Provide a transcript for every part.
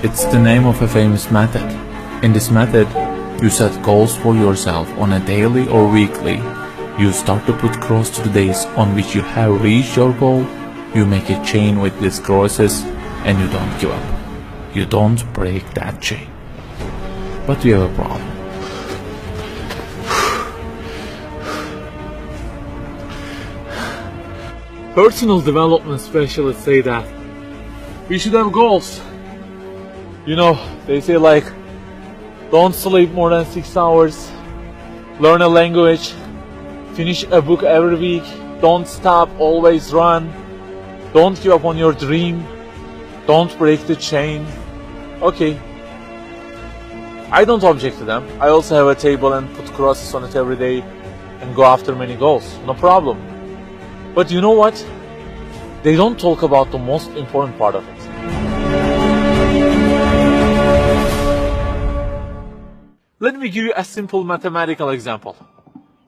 It's the name of a famous method. In this method, you set goals for yourself on a daily or weekly. You start to put cross to the days on which you have reached your goal. You make a chain with these crosses and you don't give up. You don't break that chain. But we have a problem. Personal development specialists say that we should have goals. You know, they say like, don't sleep more than 6 hours, learn a language, finish a book every week, don't stop, always run, don't give up on your dream, don't break the chain. Okay, I don't object to them. I also have a table and put crosses on it every day and go after many goals, no problem. But you know what? They don't talk about the most important part of it. Let me give you a simple mathematical example.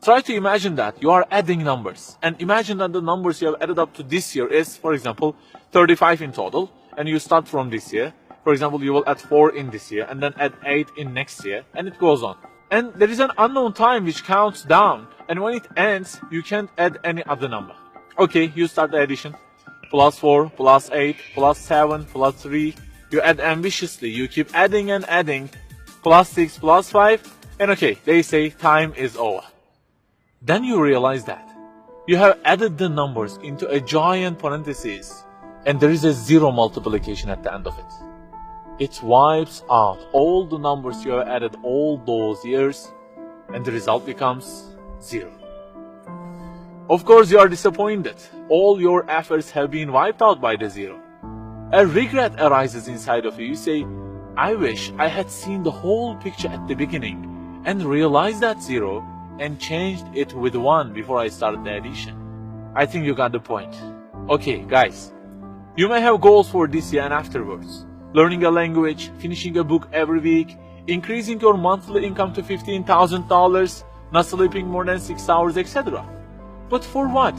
Try to imagine that you are adding numbers, and imagine that the numbers you have added up to this year is, for example, 35 in total, and you start from this year. For example, you will add 4 in this year, and then add 8 in next year, and it goes on. And there is an unknown time which counts down, and when it ends, you can't add any other number. Okay, you start the addition. Plus 4, plus 8, plus 7, plus 3. You add ambitiously, you keep adding and adding. Plus 6, plus 5, and okay, they say time is over. Then you realize that you have added the numbers into a giant parenthesis, and there is a zero multiplication at the end of it. It wipes out all the numbers you have added all those years, and the result becomes 0. Of course, you are disappointed. All your efforts have been wiped out by the 0. A regret arises inside of you. You say, I wish I had seen the whole picture at the beginning and realized that 0 and changed it with 1 before I started the addition. I think you got the point. Okay, guys, you may have goals for this year and afterwards. Learning a language, finishing a book every week, increasing your monthly income to $15,000, not sleeping more than 6 hours, etc. But for what?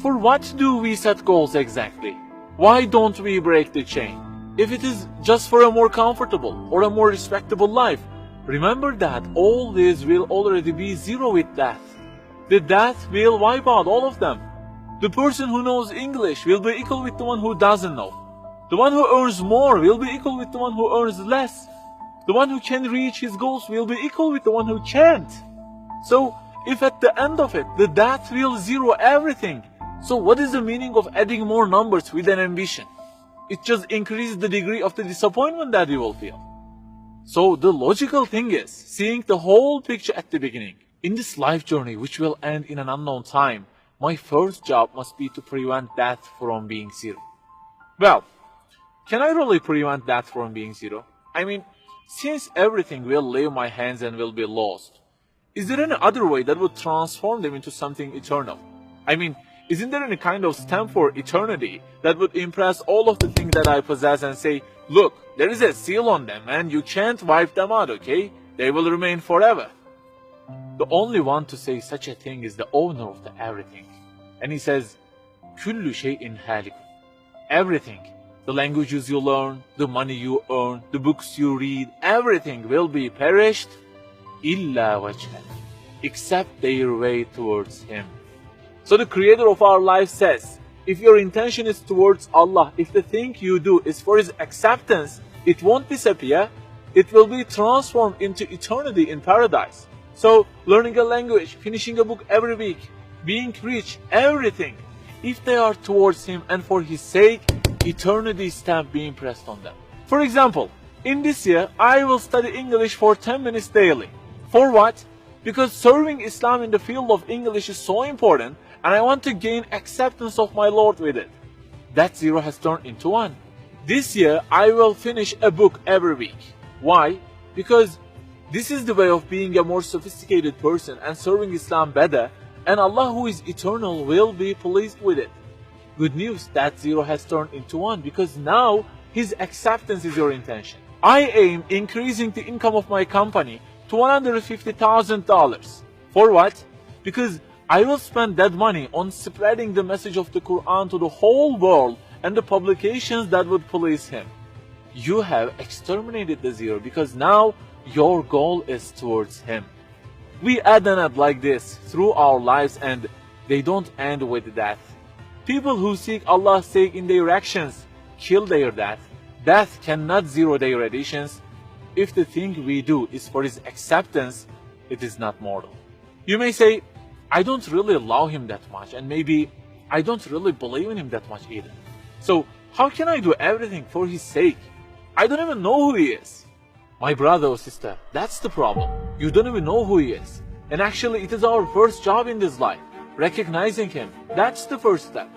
For what do we set goals exactly? Why don't we break the chain? If it is just for a more comfortable or a more respectable life, remember that all this will already be 0 with death. The death will wipe out all of them. The person who knows English will be equal with the one who doesn't know. The one who earns more will be equal with the one who earns less. The one who can reach his goals will be equal with the one who can't. So, if at the end of it, the death will 0 everything, so what is the meaning of adding more numbers with an ambition? It just increases the degree of the disappointment that you will feel. So the logical thing is seeing the whole picture at the beginning. In this life journey, which will end in an unknown time, my first job must be to prevent death from being 0. Well, can I really prevent death from being 0? I mean, since everything will leave my hands and will be lost, is there any other way that would transform them into something eternal? I mean, isn't there any kind of stamp for eternity that would impress all of the things that I possess and say, look, there is a seal on them and you can't wipe them out, okay? They will remain forever. The only one to say such a thing is the owner of the everything. And he says, كُلُّ شَيْءٍ هَالِكٌ. Everything, the languages you learn, the money you earn, the books you read, everything will be perished, إِلَّا وَجْهَهُ, except their way towards Him. So the creator of our life says, if your intention is towards Allah, if the thing you do is for His acceptance, it won't disappear, it will be transformed into eternity in paradise. So learning a language, finishing a book every week, being rich, everything, if they are towards Him and for His sake, eternity stamp being pressed on them. For example, in this year, I will study English for 10 minutes daily. For what? Because serving Islam in the field of English is so important, and I want to gain acceptance of my Lord with it. That 0 has turned into 1. This year, I will finish a book every week. Why? Because this is the way of being a more sophisticated person and serving Islam better, and Allah who is eternal will be pleased with it. Good news, that 0 has turned into 1 because now His acceptance is your intention. I aim increasing the income of my company to $150,000. For what? Because I will spend that money on spreading the message of the Quran to the whole world and the publications that would please Him. you have exterminated the zero because now your goal is towards him. We add and add like this through our lives, and they don't end with death. People who seek Allah's sake in their actions kill their death. Death cannot zero their additions. If the thing we do is for his acceptance, it is not mortal. You may say, I don't really love him that much, and maybe I don't really believe in him that much either. So how can I do everything for his sake? I don't even know who he is. My brother or sister, that's the problem. You don't even know who he is. And actually it is our first job in this life, recognizing him. That's the first step.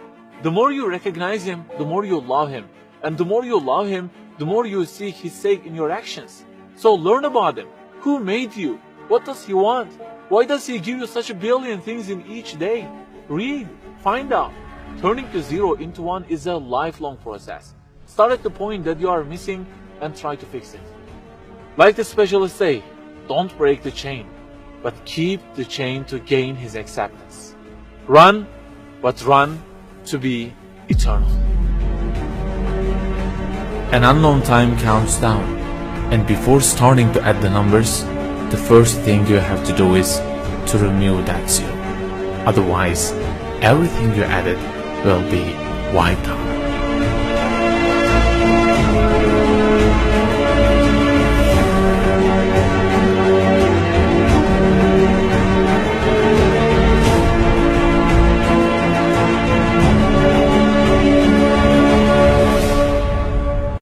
The more you recognize him, the more you love him. And the more you love him, the more you seek his sake in your actions. So learn about him. Who made you? What does he want? Why does he give you such a billion things in each day? Read, find out. Turning the zero into one is a lifelong process. Start at the point that you are missing and try to fix it. Like the specialists say, don't break the chain, but keep the chain to gain his acceptance. Run, but run to be eternal. An unknown time counts down, and before starting to add the numbers, the first thing you have to do is to remove that zero. Otherwise, everything you added will be wiped out.